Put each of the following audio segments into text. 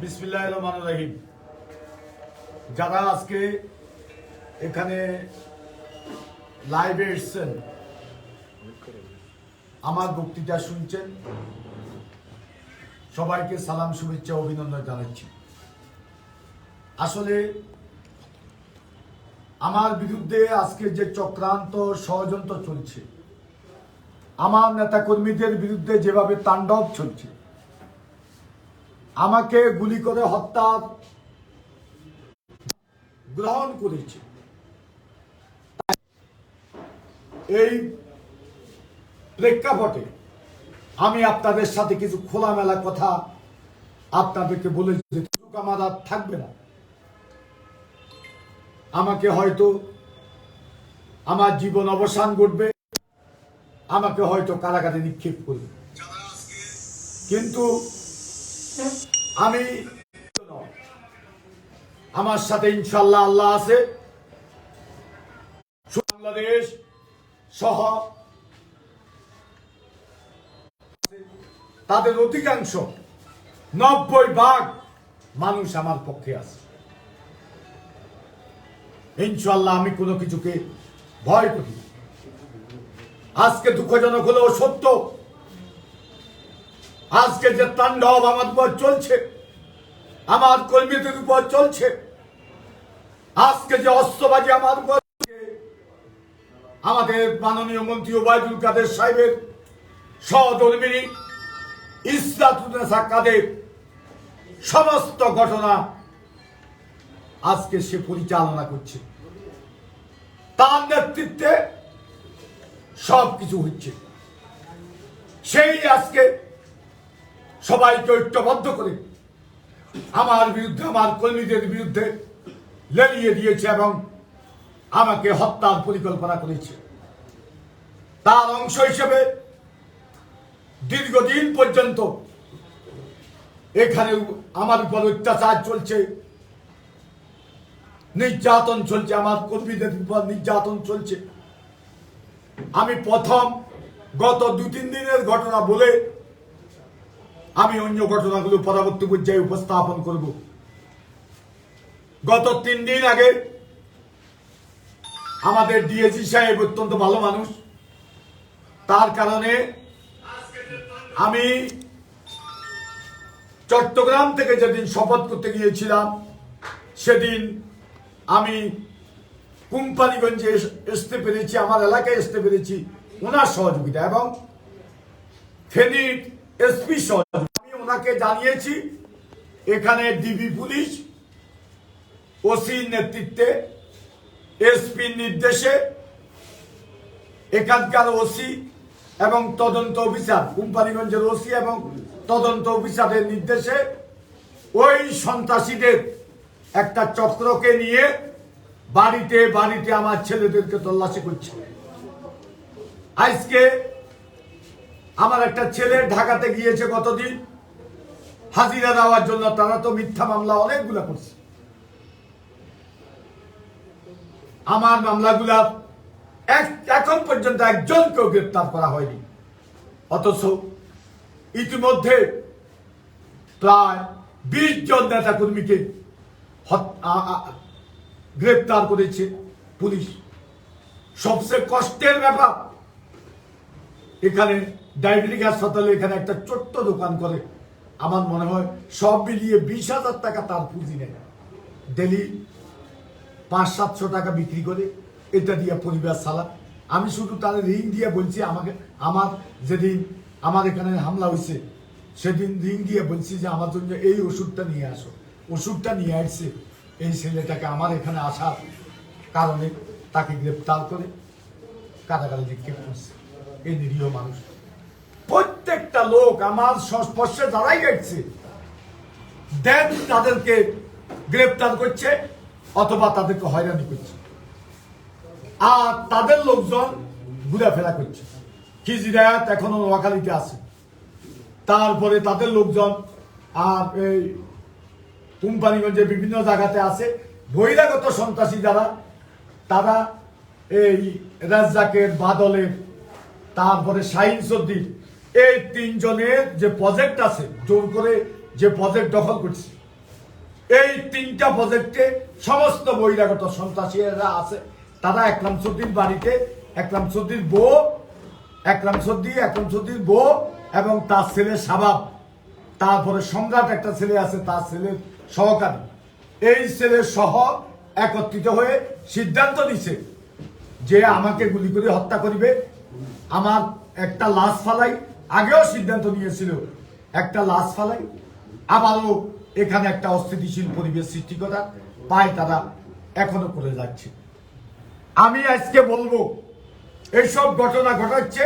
বিসমিল্লাহির রহমানির রহিম। যারা আজকে এখানে লাইভে এসেছেন, আমার বক্তৃতা শুনছেন, সবাইকে সালাম, শুভেচ্ছা, অভিনন্দন জানাচ্ছি। আসলে আমার বিরুদ্ধে আজকে যে চক্রান্ত ষড়যন্ত্র চলছে, আমার নেতা কর্মীদের বিরুদ্ধে যেভাবে তাণ্ডব চলছে, আমাকে গুলি করে হত্যা গ্রহণ করেছে, এই প্রেক্ষাপটে আমি আপনাদের সাথে কিছু খোলামেলা কথা আপনাদেরকে বলে যে আমার আর থাকবে না। আমাকে হয়তো আমার জীবন অবসান ঘটবে, আমাকে হয়তো কারাগারে নিক্ষেপ করবে, কিন্তু আমি আমার সাথে ইনশাআল্লাহ আল্লাহ আছে। বাংলাদেশ সহ তাদের অধিকাংশ 90% মানুষ আমার পক্ষে আছে। ইনশাআল্লাহ আমি কোনো কিছুকে ভয় করি। আজকে দুঃখজনক হলেও সত্য, আজকে যে তাণ্ডব আমার উপর চলছে, আমার কর্মীদের উপর চলছে, আজকে যে অস্ত্রবাজি আমার উপর, আমাদের মাননীয় মন্ত্রী ওবায়দুল কাদের সাহেবের সহধর্মিণী ইসরাতুন্নেসা কাদের সমস্ত ঘটনা আজকে সে পরিচালনা করছে, তার নেতৃত্বে সবকিছু হচ্ছে। সেই আজকে সবাইকে ঐক্যবদ্ধ করে আমার বিরুদ্ধে, আমার কর্মীদের বিরুদ্ধে লেলিয়ে দিয়েছে এবং আমাকে হত্যার পরিকল্পনা করেছে। তার অংশ হিসেবে দীর্ঘদিন পর্যন্ত এখানে আমার উপর অত্যাচার চলছে, নির্যাতন চলছে, আমার কর্মীদের উপর নির্যাতন চলছে। আমি প্রথম গত 2-3 দিনের ঘটনা বলে আমি অন্য ঘটনাগুলো পরবর্তী পর্যায়ে উপস্থাপন করব। গত 3 দিন আগে আমাদের ডিএসি সাহেব অত্যন্ত ভালো মানুষ, তার কারণে আমি চট্টগ্রাম থেকে যেদিন শপথ করতে গিয়েছিলাম, সেদিন আমি কোম্পানিগঞ্জে আসতে পেরেছি, আমার এলাকায় আসতে পেরেছি ওনার সহযোগিতা এবং ফেনীর এসপি সহযোগিতা। আমি ওনাকে জানিয়েছি এখানে ডিবি পুলিশ ওসির নেতৃত্বে, এসপির নির্দেশে, এখানকার ওসি এবং তদন্ত অফিসার, কোম্পানিগঞ্জের ওসি এবং তদন্ত অফিসারের নির্দেশে ওই সন্ত্রাসীদের একটা চক্রকে নিয়ে বাড়িতে বাড়িতে আমার ছেলেদেরকে তল্লাশি করছে। আজকে আমার একটা ছেলে ঢাকাতে গিয়েছে গতদিন হাজিরা দেওয়ার জন্য, তারা তো মিথ্যা মামলা অনেকগুলা করছে। আমার মামলাগুলা এখন পর্যন্ত একজনকেও গ্রেপ্তার করা হয়নি, অথচ ইতিমধ্যে প্রায় 20 জন নেতা কর্মীকে গ্রেপ্তার করেছে পুলিশ। সবচেয়ে কষ্টের ব্যাপার, এখানে ডায়াবেটিক হাসপাতালে এখানে একটা ছোট্ট দোকান করে, আমার মনে হয় সব মিলিয়ে 20,000 টাকা তার পুঁজি নেয়, ডেলি 500-700 টাকা বিক্রি করে, এটা দিয়ে পরিবার চালা। আমি শুধু তার রিং দিয়ে বলছি, আমার যেদিন আমার এখানে হামলা হয়েছে সেদিন রিং দিয়ে বলছি যে আমার জন্য এই ওষুধটা নিয়ে আসো। ওষুধটা নিয়ে আসছে, এই ছেলেটাকে আমার এখানে আসার কারণে তাকে গ্রেপ্তার করে কারাগারে নিক্ষেপ করছে। এই নিরীহ মানুষ, প্রত্যেকটা লোক আমার সংস্পর্শে যারাই গেছে দেন তাদেরকে গ্রেপ্তার করছে অথবা তাদেরকে হয়রানি করছে, আর তাদের লোকজন ঘুরাফেরা করছে। খিজিরাত এখনো নোয়াখালীতে আছে, তারপরে তাদের লোকজন আর এই কোম্পানিগঞ্জে বিভিন্ন জায়গাতে আছে। বহিরাগত সন্ত্রাসী যারা, তারা এই রাজ্জাকের, বাদলের, তারপরে শাহিন চৌধুরী, এই 3 জনের যে প্রজেক্ট আছে, জোর করে যে প্রজেক্ট দখল করছে, এই 3টা প্রজেক্টে সমস্ত বহিরাগত সন্ত্রাসীরা আছে। তারা একরাম চৌধুরীর বাড়িতে একরাম চৌধুরীর বউ এবং তার ছেলে শাবাব, তারপরে সম্রাট একটা ছেলে আছে, তার ছেলের সহকারী, এই ছেলে সহ একত্রিত হয়ে সিদ্ধান্ত নিছে যে আমাকে গুলি করে হত্যা করিবে। আমার একটা লাশ ফালাই, আগেও সিদ্ধান্ত নিয়েছিল একটা লাশ ফালাই, আবারও এখানে একটা অস্থিতিশীল পরিবেশ সৃষ্টি করার পায় তারা এখনো করে যাচ্ছে। আমি আজকে বলবো এইসব ঘটনা ঘটাচ্ছে,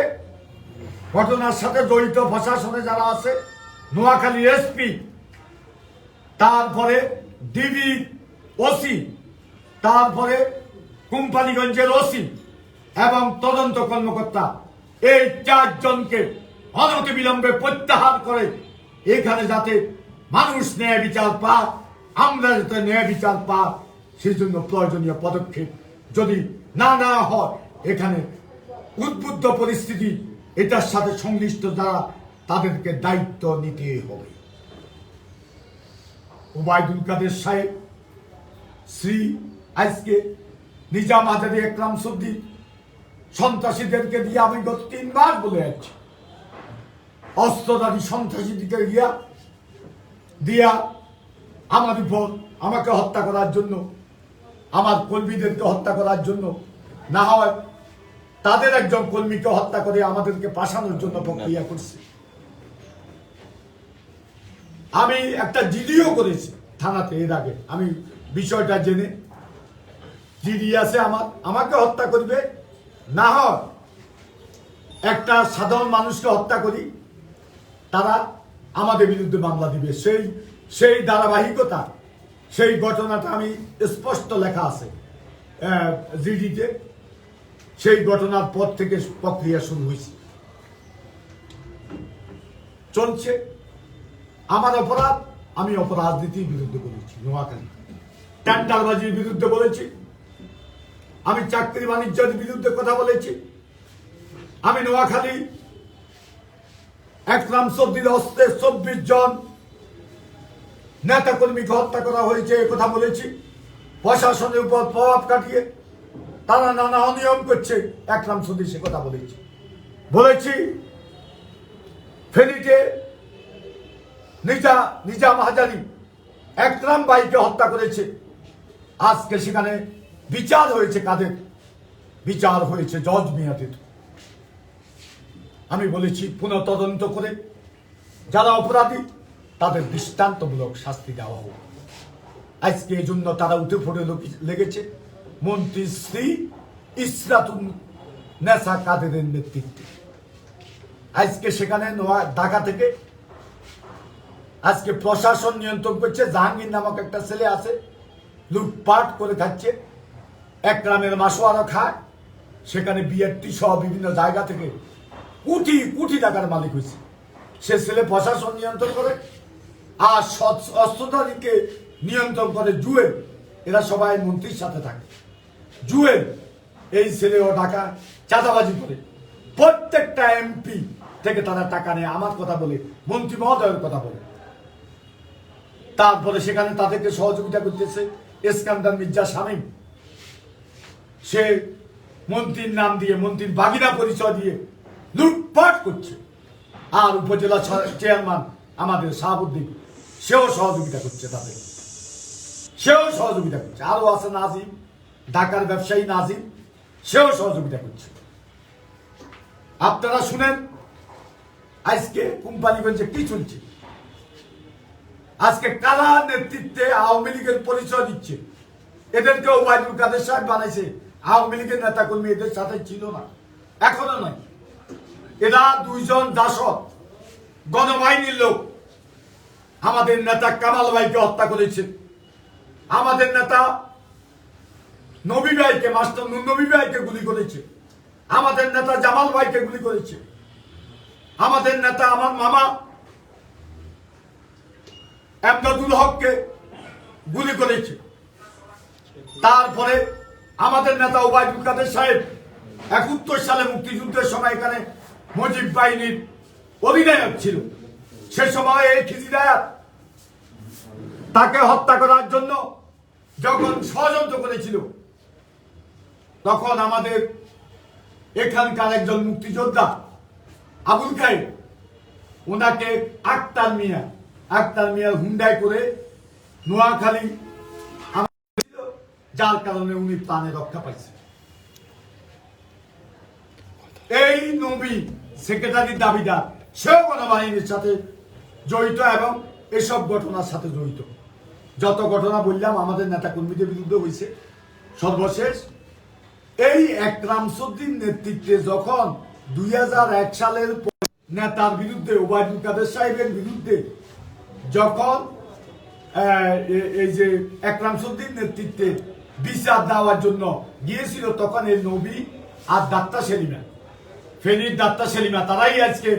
ঘটনার সাথে জড়িত প্রশাসনে যারা আছে, নোয়াখালী এসপি, তারপরে ডিবি ওসি, তারপরে কোম্পানিগঞ্জের ওসি এবং তদন্ত কর্মকর্তা, এই 4 জনকে অনতিবিলম্বে প্রত্যাহার করে এখানে যাতে মানুষ ন্যায় বিচার পায়, আমরা যাতে ন্যায় বিচার পাই, সেই জন্য প্রয়োজনীয় পদক্ষেপ যদি না নেওয়া হয়, এখানে উদ্বুদ্ধ পরিস্থিতি, এটার সাথে সংশ্লিষ্ট যারা তাদেরকে দায়িত্ব নিতে হবে। ওবায়দুল কাদের সাহেব শ্রী আজকে নিজাম আজাদি একরাম চৌধুরী সন্ত্রাসীদেরকে দিয়ে, আমি গত 3 বার বলে যাচ্ছি, অস্ত্রধারী সন্ত্রাসীদেরকে দিয়া আমার উপর, আমাকে হত্যা করার জন্য, আমার কর্মীদেরকে হত্যা করার জন্য, না হয় তাদের একজন কর্মীকে হত্যা করে আমাদেরকে পাঠানোর জন্য প্রক্রিয়া করছে। আমি একটা জিডিও করেছি থানাতে এর আগে, আমি বিষয়টা জেনে, জিডি আছে আমাকে হত্যা করবে, না হয় একটা সাধারণ মানুষকে হত্যা করি, তারা আমাদের বিরুদ্ধে মামলা দিবে। সেই ধারাবাহিকতা, সেই ঘটনাটা আমি স্পষ্ট লেখা আছে জিডিতে। সেই ঘটনার পর থেকে প্রক্রিয়া শুরু হয়েছে, চলছে। আমার অপরাধ, আমি অপরাজনীতির বিরুদ্ধে বলেছি, নোয়াখালী টেন্ডারবাজির বিরুদ্ধে বলেছি, আমি চাকরি বাণিজ্যের বিরুদ্ধে কথা বলেছি, আমি নোয়াখালী একরাম চৌধুরীর হস্তে 24 জন নেতা কর্মীকে হত্যা করা হয়েছে এ কথা বলেছি। প্রশাসনের উপর প্রভাব খাটিয়ে তারা নানা অনিয়ম করছে, একরাম চৌধুরী সে কথা বলেছি। ফেনীতে নিজাম হাজারি একরাম ভাইকে হত্যা করেছে, আজকে সেখানে বিচার হয়েছে, কাদের বিচার হয়েছে? জজ মিয়াদের। আমি বলেছি পুনঃ তদন্ত করে যারা অপরাধী তাদের দৃষ্টান্তমূলক শাস্তি দেওয়া হোক। আজকে এই জন্য তারা উঠে পড়ে লেগেছে মন্ত্রী শ্রী ইসরাতুন নেসা কাদেরের নেতৃত্বে। আজকে সেখানে ঢাকা থেকে আজকে প্রশাসন নিয়ন্ত্রণ করছে। জাহাঙ্গীর নামক একটা ছেলে আছে, লুটপাট করে খাচ্ছে, একরামের মাসোয়ারা খায়, সেখানে বিআরটি সহ বিভিন্ন জায়গা থেকে কোটি কোটি টাকার মালিক হয়েছে। সে ছেলে প্রশাসন নিয়ন্ত্রণ করে, আর অস্ত্রধারীকে নিয়ন্ত্রণ করে জুয়েল। এরা সবাই মন্ত্রীর সাথে থাকে। জুয়েল এই ছেলেও টাকা চাঁদাবাজি করে, প্রত্যেকটা এমপি থেকে তারা টাকা নেয়, আমার কথা বলে, মন্ত্রী মহোদয়ের কথা বলে। তারপরে সেখানে তাদেরকে সহযোগিতা করতেছে ইস্কান্দার মির্জা শামীম। সে মন্ত্রীর নাম দিয়ে, মন্ত্রীর বাগিনা পরিচয় দিয়ে লুটপাট করছে। আর উপজেলা চেয়ারম্যান আমাদের শাহাবুদ্দিন, সেও সহযোগিতা করছে, সেও সহযোগিতা করছে। আরো আছে নাজিম, ঢাকার ব্যবসায়ী নাজিম, সেও সহযোগিতা করছে। আপনারা শুনেন আজকে কোম্পানিগঞ্জে কি চলছে। আজকে কারা নেতৃত্বে আওয়ামী লীগের পরিচয় দিচ্ছে। এদেরকে ওবায়দুল কাদের সাহেব বানাইছে, আওয়ামী লীগের নেতা কর্মী এদের সাথে ছিল না, এখনো নয়। এরা 2 জন দাসত গণবাহিনীর লোক। আমাদের নেতা কামাল ভাইকে হত্যা করেছে, আমাদের নেতা নবী ভাইকে, মাস্টার নবী ভাইকে গুলি করেছে, আমাদের নেতা জামাল ভাইকে গুলি করেছে, আমাদের নেতা আমার মামা এমদাদুল হককে গুলি করেছে। তারপরে আমাদের নেতা ওবায়দুল কাদের সাহেব 71 সালে মুক্তিযুদ্ধের সময় এখানে মুজিব বাহিনীর অধিনায়ক ছিল। সে সময় এই খিজিরায়াত তাকে হত্যা করার জন্য যখন ষড়যন্ত্র করেছিল, তখন আমাদের এখানকার একজন মুক্তিযোদ্ধা আবুল কায়েম, ওনাকে আক্তার মিয়া হুন্ডায় করে নোয়াখালী, যার কারণে উনি প্রাণে রক্ষা পাইছে। এই নবী সেক্রেটারির দাবিদার, সেও গণবাহিনীর সাথে জড়িত এবং এসব ঘটনার সাথে জড়িত। যত ঘটনা বললাম আমাদের নেতা কর্মীদের বিরুদ্ধে হয়েছে। সর্বশেষ এই একরামসুদ্দিন নেতৃত্বে যখন 2001 সালের নেতার বিরুদ্ধে, ওবায়দুল কাদের সাহেবের বিরুদ্ধে যখন এই যে একরামসুদ্দিন নেতৃত্বে বিচার দেওয়ার জন্য গিয়েছিল, তখন এই নবী আর ডাক্তার সেলিমা, ফেনীর ডাক্তার সেলিমা, তারাই আজকে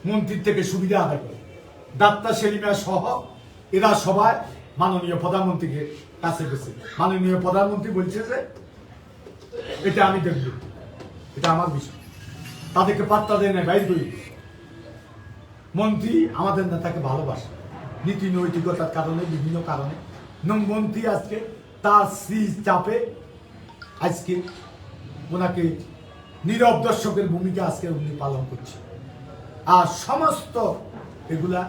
মন্ত্রীর থেকে সুবিধা আদায় করে। ডাক্তার সেলিমা সহ এরা সবাই মাননীয় প্রধানমন্ত্রীকে কাছে গেছে। মাননীয় প্রধানমন্ত্রী বলছে যে এটা আমি দেখব, এটা আমার বিষয়, তাদেরকে পাত্তা দেয় না, বাইর করি। মন্ত্রী আমাদের নেতাকে ভালোবাসে, নীতি নৈতিকতার কারণে, বিভিন্ন কারণে মন্ত্রী আজকে তার সিজ চাপে আজকে ওনাকে নীরব দর্শকের ভূমিকা আজকে উনি পালন করছে। আর সমস্ত এগুলা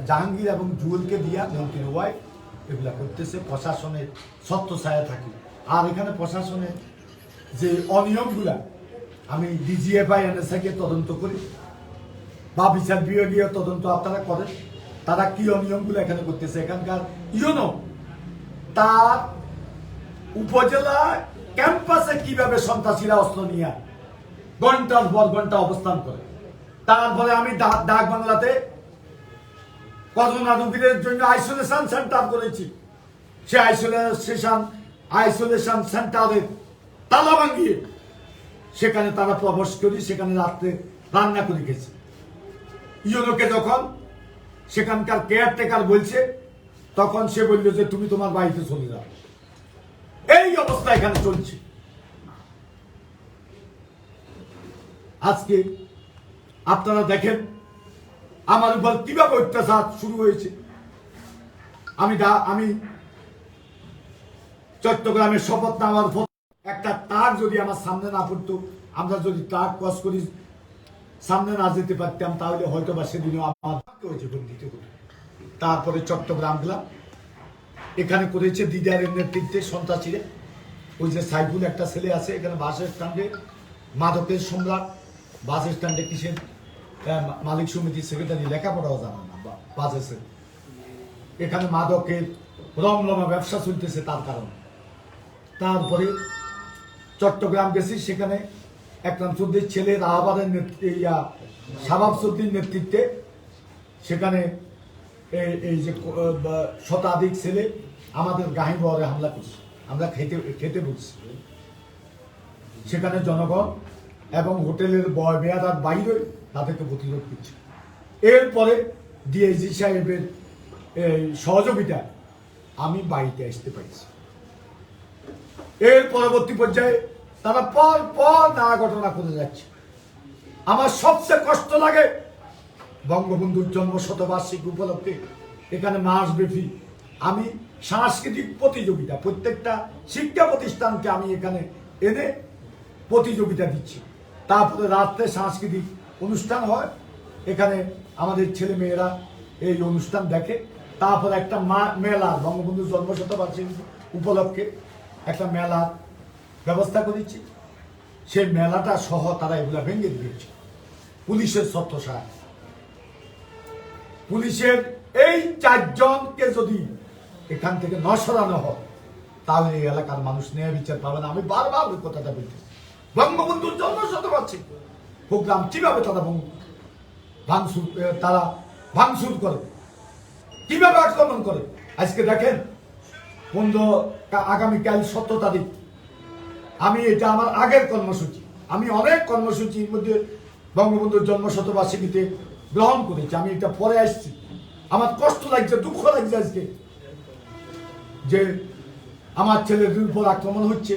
জাহাঙ্গীর এবং জুয়েলকে দিয়া মন্ত্রীর ওয়াইফ এগুলা করতেছে, প্রশাসনের ছত্রছায়া থাকে। আর এখানে প্রশাসনের যে অনিয়মগুলা, আমি ডিজিএফআই এনএসআইকে তদন্ত করি বা বিচার বিভাগীয় তদন্ত আপনারা করেন, তারা কি অনিয়মগুলো এখানে করতেছে। এখানকার ইউনো তার উপজেলা ক্যাম্পাসে কিভাবে সন্ত্রাসীরা অস্ত্র নিয়ে ঘন্টার পর ঘন্টা অবস্থান করে। তারপরে আমি ডাক বাংলাতে করোনা রোগীদের জন্য আইসোলেশন সেন্টার করেছি। সে আইসোলেশন সেন্টারের তালা ভাঙিয়ে সেখানে তারা প্রবেশ করি, সেখানে রাত্রে রান্না করে খেয়েছে। ইউনোকে যখন সেখানকার কেয়ারটেকার বলছে, তখন সে বলল যে তুমি তোমার বাড়িতে চলে যাও। এই অবস্থা এখানে চলছে। আজকে আপনারা দেখেন আমার উপর কিভাবে অত্যাচার শুরু হয়েছে। আমি চট্টগ্রামের শপথ নেওয়ার পর একটা ট্রাক যদি আমার সামনে না পড়তো, আমরা যদি ট্রাক ক্রস করি সামনে না যেতে পারতাম, তাহলে হয়তো বা সেদিনও আমার হয়েছে বন্দিত করে। তারপরে চট্টগ্রাম গেলাম, এখানে করেছে দিদারের নেতৃত্বে সন্ত্রাসীরা। ওই যে সাইফুল একটা ছেলে আছে এখানে বাস স্ট্যান্ডে, মাদকের সম্রাট, বাস স্ট্যান্ডে কিসের মালিক সমিতির সেক্রেটারি, লেখাপড়াও জানা না, বাজেছে। এখানে মাদকের রমরমা ব্যবসা চলতেছে তার কারণে। তারপরে চট্টগ্রাম গেছি, সেখানে একরামসুদ্দিন ছেলে রাহাবাদের শাবাবসুদ্দিন নেতৃত্বে সেখানে এই যে শতাধিক ছেলে আমাদের গাহি বহরে হামলা করছে। আমরা খেতে বলছি, সেখানে জনগণ এবং হোটেলের বেয়াদার বাইরে তাদেরকে প্রতিরোধ করছে। এরপরে ডিআইজি সাহেবের সহযোগিতা আমি বাড়িতে আসতে পারছি। এর পরবর্তী পর্যায়ে তারা পর নানা ঘটনা করে যাচ্ছে। আমার সবচেয়ে কষ্ট লাগে বঙ্গবন্ধুর জন্ম শতবার্ষিকী উপলক্ষে এখানে মাসব্যাপী আমি সাংস্কৃতিক প্রতিযোগিতা, প্রত্যেকটা শিক্ষা প্রতিষ্ঠানকে আমি এখানে এনে প্রতিযোগিতা দিচ্ছি। তারপরে রাত্রে সাংস্কৃতিক অনুষ্ঠান হয়, এখানে আমাদের ছেলে মেয়েরা এই অনুষ্ঠান দেখে। তারপরে একটা মেলা, বঙ্গবন্ধুর জন্ম শতবার্ষিকী উপলক্ষে একটা মেলার ব্যবস্থা করেছি। সেই মেলাটা সহ তারা এগুলা ভেঙে দিয়েছে পুলিশের ছত্রছায়া। পুলিশের এই 4 জনকে যদি এখান থেকে ন সরানো হয়, তাহলে এই এলাকার মানুষ ন্যায় বিচার পাবে না। আমি বারবার ওই কথাটা বলতেছি। বঙ্গবন্ধুর জন্ম শতবার্ষিকী প্রোগ্রাম কিভাবে তারা ভাঙচুর করে, কিভাবে আক্রমণ করে। আজকে দেখেন আগামীকাল 17 তারিখ, আমি এটা আমার আগের কর্মসূচি, আমি অনেক কর্মসূচির মধ্যে বঙ্গবন্ধুর জন্ম শতবার্ষিকীতে গ্রহণ করেছি। আমি এটা পরে আসছি, আমার কষ্ট লাগছে, দুঃখ লাগছে আজকে যে আমার ছেলের উপর আক্রমণ হচ্ছে।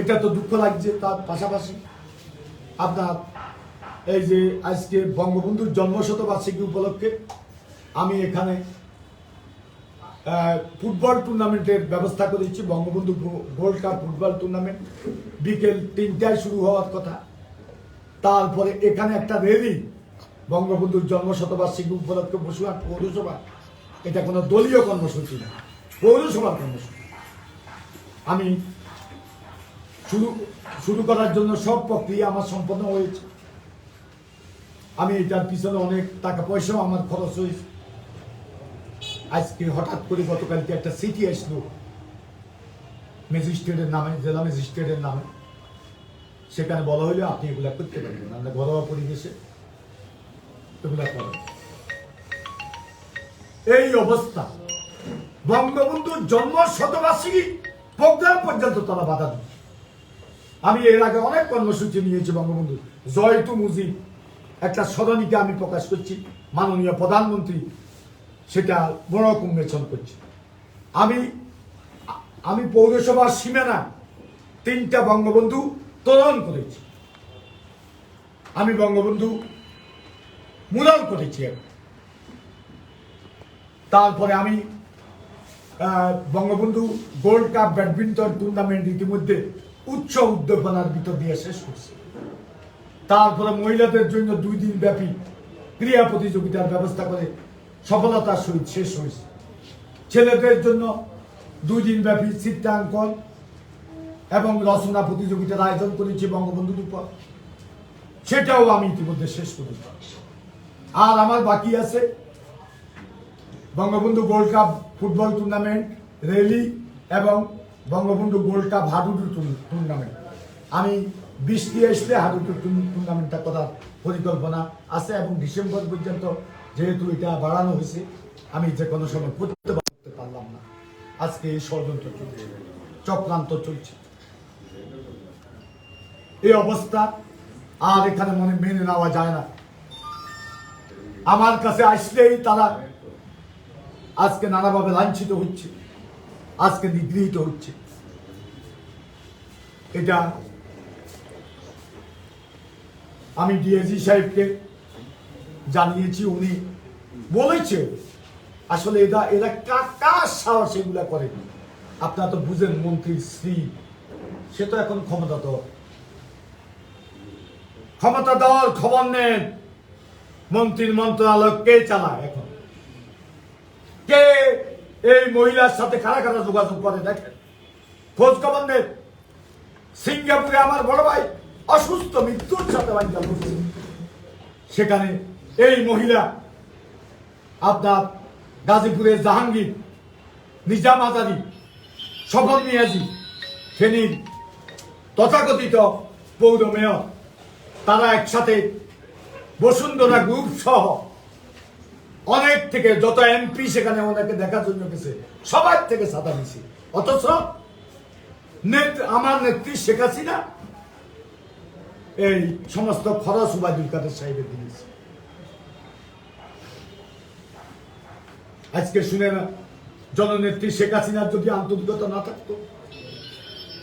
এটা তো দুঃখ লাগছে। তার পাশাপাশি আপনার এই যে আজকে বঙ্গবন্ধুর জন্ম শতবার্ষিকী উপলক্ষে আমি এখানে ফুটবল টুর্নামেন্টের ব্যবস্থা করেছি, Bangabandhu gold cup football tournament বিকেল 3টায় শুরু হওয়ার কথা। তারপরে এখানে একটা র্যালি বঙ্গবন্ধুর জন্মশতবার্ষিকী উপলক্ষে বসুরহাট পৌরসভা, এটা কোনো দলীয় কর্মসূচি না, পৌরসভার কর্মসূচি। আমি শুরু করার জন্য সব প্রক্রিয়া আমার সম্পন্ন হয়েছে। আমি এটার পিছনে অনেক টাকা পয়সাও আমার খরচ হয়েছে। আজকে হঠাৎ করে গতকালকে একটা চিঠি আসলো ম্যাজিস্ট্রেটের নামে, জেলা ম্যাজিস্ট্রেটের নামে, সেখানে বলা হইলে আপনি এগুলা করতে পারবেন, আমরা ঘরোয়া পরিবেশে এগুলা করেন। এই অবস্থা, বঙ্গবন্ধুর জন্ম শতবার্ষিকী প্রোগ্রাম পর্যন্ত তারা বাধা দিচ্ছে। আমি এর আগে অনেক কর্মসূচি নিয়েছি বঙ্গবন্ধু জয় টু মুজিব, একটা স্মরণীকে আমি প্রকাশ করছি, মাননীয় প্রধানমন্ত্রী সেটা বড় কনভেনশন করছে। আমি পৌরসভার সীমানা 3টা বঙ্গবন্ধু তোরণ করেছি, আমি বঙ্গবন্ধু মুরাল করেছি। তারপরে আমি Bangabandhu gold cup badminton tournament ইতিমধ্যে উচ্চ উদ্দীপনার ভিতর দিয়ে শেষ করছি। তারপরে মহিলাদের জন্য 2 দিন ব্যাপী ক্রীড়া প্রতিযোগিতার ব্যবস্থা করে সফলতার সহিত শেষ হয়েছে। ছেলেদের জন্য 2 দিন ব্যাপী চিত্রাঙ্কন এবং রচনা প্রতিযোগিতার আয়োজন করেছি বঙ্গবন্ধুর উপর, সেটাও আমি ইতিমধ্যে শেষ করেছি। আর আমার বাকি আছে Bangabandhu gold cup football tournament, rally এবং বঙ্গবন্ধু গোল্ড কাপ হাডুডু টুর্নামেন্ট। আমি বৃষ্টি আসলে হাডুডু টুর্নামেন্টটা করার পরিকল্পনা আছে এবং ডিসেম্বর পর্যন্ত যেহেতু এটা বাড়ানো হয়েছে, আমি যে কোনো সময় করতে পারলাম না। আজকে এই ষড়যন্ত্র চলছে, চক্রান্ত চলছে, এই অবস্থা আর এখানে মেনে নেওয়া যায় না। আমার কাছে আসলেই তারা আজকে নানাভাবে লাঞ্ছিত হচ্ছে, আজকে নিগৃহীত হচ্ছে। এটা আমি ডিএজি সাহেবকে জানিয়েছি, উনি বলেছে আসলে এরা কার সাহস এগুলা করে। আপনারা তো বুঝেন মন্ত্রীর স্ত্রী, সে তো এখন ক্ষমতা দেওয়ার খবর নেন। মন্ত্রীর মন্ত্রণালয় কে চালায় এখন, কে এই মহিলার সাথে কারা কারা যোগাযোগ করে দেখেন, খোঁজ খবর নেন। সিঙ্গাপুরে আমার বড় ভাই অসুস্থ, মৃত্যুর সাথে সেখানে এই মহিলা, আপনার গাজীপুরের জাহাঙ্গীর, নিজাম আজারি, সফল মিয়াজি, ফেনীর তথাকথিত পৌর মেয়র, তারা একসাথে বসুন্ধরা গ্রুপ সহ অনেক থেকে যত এমপি সেখানে ওনাকে দেখার জন্য গেছে, সবার থেকে সাদা নিছি। অথচ আমার নেত্রী শেখ হাসিনা এই সমস্ত খরচ উবায়দুল কাদের সাহেবের দিয়েছে। আজকে শুনে না, জননেত্রী শেখ হাসিনার যদি আন্তরিকতা না থাকতো,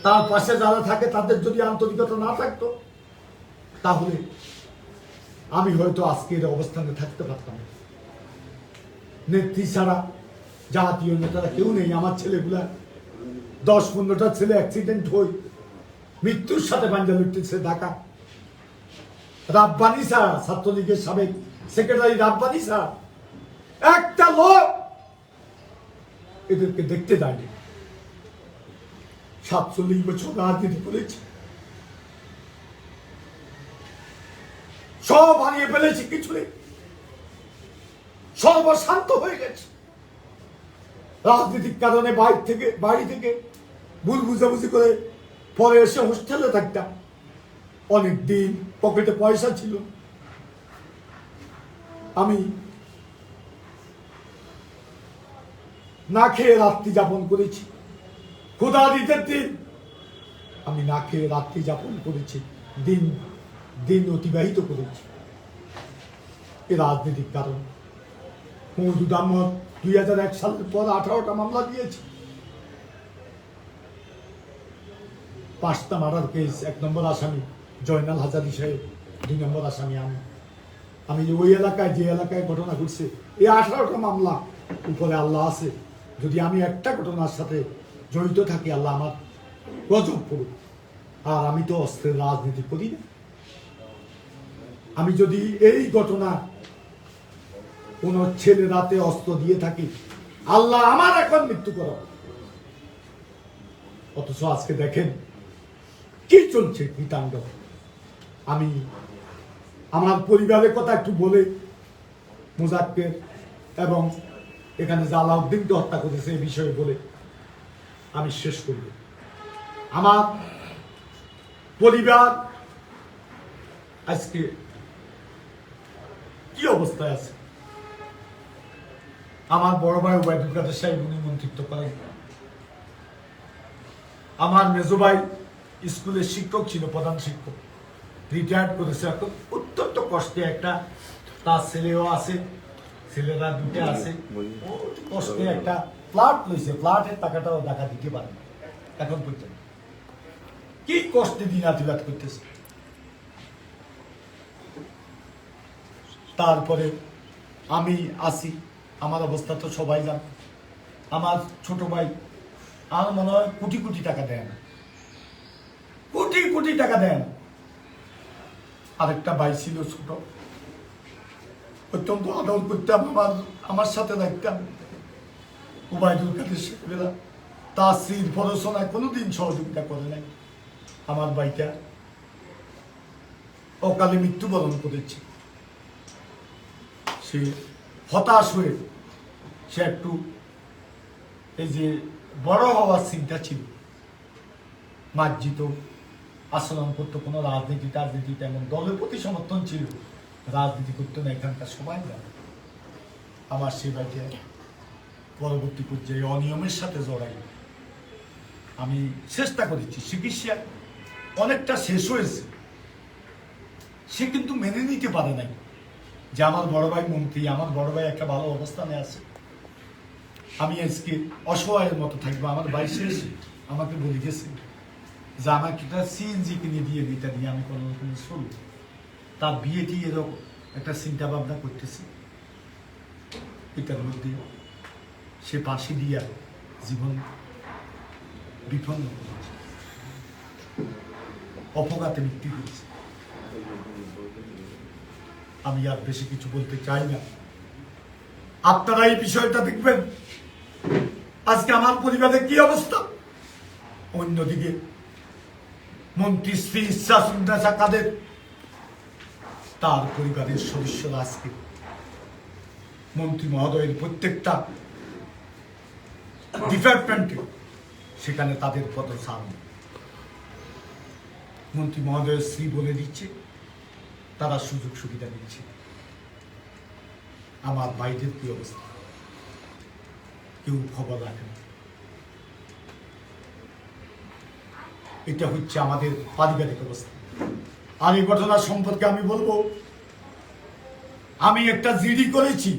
তার পাশে যারা থাকে তাদের যদি আন্তরিকতা না থাকতো, তাহলে আমি হয়তো আজকের অবস্থানে থাকতে পারতাম। নেত্রী ছাড়া জাতীয় নেতারা কেউ নেই। আমার ছেলেগুলা 10-15টা ছেলে অ্যাক্সিডেন্ট হই, মৃত্যুর সাথে পাঞ্জা লুটতেছে। ঢাকা রাব্বানি ছাড়া, ছাত্রলীগের সাবেক সেক্রেটারি রাব্বানি ছাড়া একটা লোক এদেরকে দেখতে যায়নি। 47 বছর রাজনীতি করেছে, সব হারিয়ে ফেলেছে, কিছু নেই, সর্বশান্ত হয়ে গেছে। রাজনৈতিক কারণে বাড়ি থেকে ভুল বুঝাবুঝি করে পরে এসে হোস্টেলে থাকতাম। অনেক দিন পকেটে পয়সা ছিল, আমি না খেয়ে রাত্রি যাপন করেছি। ক্ষুধা দিতে দিন আমি না খেয়ে রাত্রি যাপন করেছি, দিন অতিবাহিত করেছি। এ রাজনৈতিক কারণ। মওদুদ আহমদ 2001 সালের পর 18টা মামলা দিয়েছে। 5টা মার্ডার কেস, 1 নম্বর আসামি জয়নাল হাজারি সাহেব, 2 নম্বর আসামি আমি ওই এলাকায়, যে এলাকায় ঘটনা ঘটছে, এই 18টা মামলা উপরে আল্লাহ আছে, যদি আমি একটা ঘটনার সাথে জড়িত থাকি, আল্লাহ আমার গজব করুক। আর আমি তো অস্ত্রের রাজনীতি করি না। আমি যদি এই ঘটনা কোন ছেলে রাতে অস্ত্র দিয়ে থাকি, আল্লাহ আমার এখন মৃত্যু করো। অথচ আজকে দেখেন কি চলছে কৃতাঙ্গ। আমি আমার পরিবারের কথা একটু বলে মুজাক্কের এবং এখানে জালাউদ্দিনকে হত্যা করেছে এই বিষয়ে বলে আমি শেষ করব। আমার পরিবার আজকে কি অবস্থায় আছে? আমার বড় ভাই ওবায়দুল কাদের সাহেব উনি মন্ত্রিত্ব করেন। আমার মেজো ভাই স্কুলের শিক্ষক ছিল, প্রধান শিক্ষক, রিটায়ার্ড করেছে। এখন অত্যন্ত কষ্টে একটা, তার ছেলেও আছে, ছেলেরা দুটো আছে, কষ্টে একটা ফ্ল্যাট লইছে, ফ্ল্যাটের টাকাটাও টাকা দিতে পারে না এখন পর্যন্ত। কি কষ্টে দিন আতিবাদ করতেছে। তারপরে আমি আসি, আমার অবস্থা তো সবাই জান। আমার ছোট ভাই আমার মনে হয় কোটি কোটি টাকা দেয় না, কোটি কোটি টাকা দেয় না। আরেকটা ভাই ছিল ছোট, অত্যন্ত আদর করতাম, আমার সাথে থাকতাম, ওবায়দুল কাদের সাহেবেরা। তার স্ত্রীর পড়াশোনায় কোনোদিন সহযোগিতা করে নাই। আমার ভাইটা অকালে মৃত্যুবরণ করেছে। সে হতাশ হয়ে সে একটু এই যে বড় হওয়ার চিন্তা ছিল, মার্জিত আচরণ করতো, কোনো রাজনীতি তেমন দলের প্রতি সমর্থন ছিল, রাজনীতি করতো না। এখানকার সবাই জানে। আমার সে ভাইটা পরবর্তী পর্যায়ে অনিয়মের সাথে জড়াই। আমি চেষ্টা করেছি, চিকিৎসা অনেকটা শেষ হয়েছে, সে কিন্তু মেনে নিতে পারে নাই যে আমার বড় ভাই মন্ত্রী, আমার বড় ভাই একটা ভালো অবস্থানে আছে, আমি আজকে অসহায়ের মতো থাকবো। আমার ভাই শেষ আমাকে বলে গেছে যে আমাকে একটা সিএনজি কিনে দিয়ে এটা দিয়ে আমি কোনো রকম চলব। তার বিয়েটি এরকম একটা চিন্তা ভাবনা করতেছি, এটার মধ্যে সে ফাঁসি দিয়া জীবন বিপন্ন করেছে, অপঘাতে মৃত্যু করেছে। আমি আর বেশি কিছু বলতে চাই না। আপনারা এই বিষয়টা দেখবেন আজকে আমার পরিবারের কি অবস্থা। অন্যদিকে মন্ত্রী শ্রী ইচ্ছা কাদের, তার পরিবারের সদস্যরা আজকে মন্ত্রী মহোদয়ের প্রত্যেকটা ডিপার্টমেন্টে সেখানে তাদের পদচারণ মন্ত্রী মহোদয়ের শ্রী বলে দিচ্ছে, তারা সুযোগ সুবিধা দিচ্ছে। আমার বাইরের কি অবস্থা, কেউ খবর রাখে না। এটা হচ্ছে আমাদের পারিবারিক অবস্থা। আর এই ঘটনা সম্পর্কে আমি বলবো, আমি একটা জিডি করেছি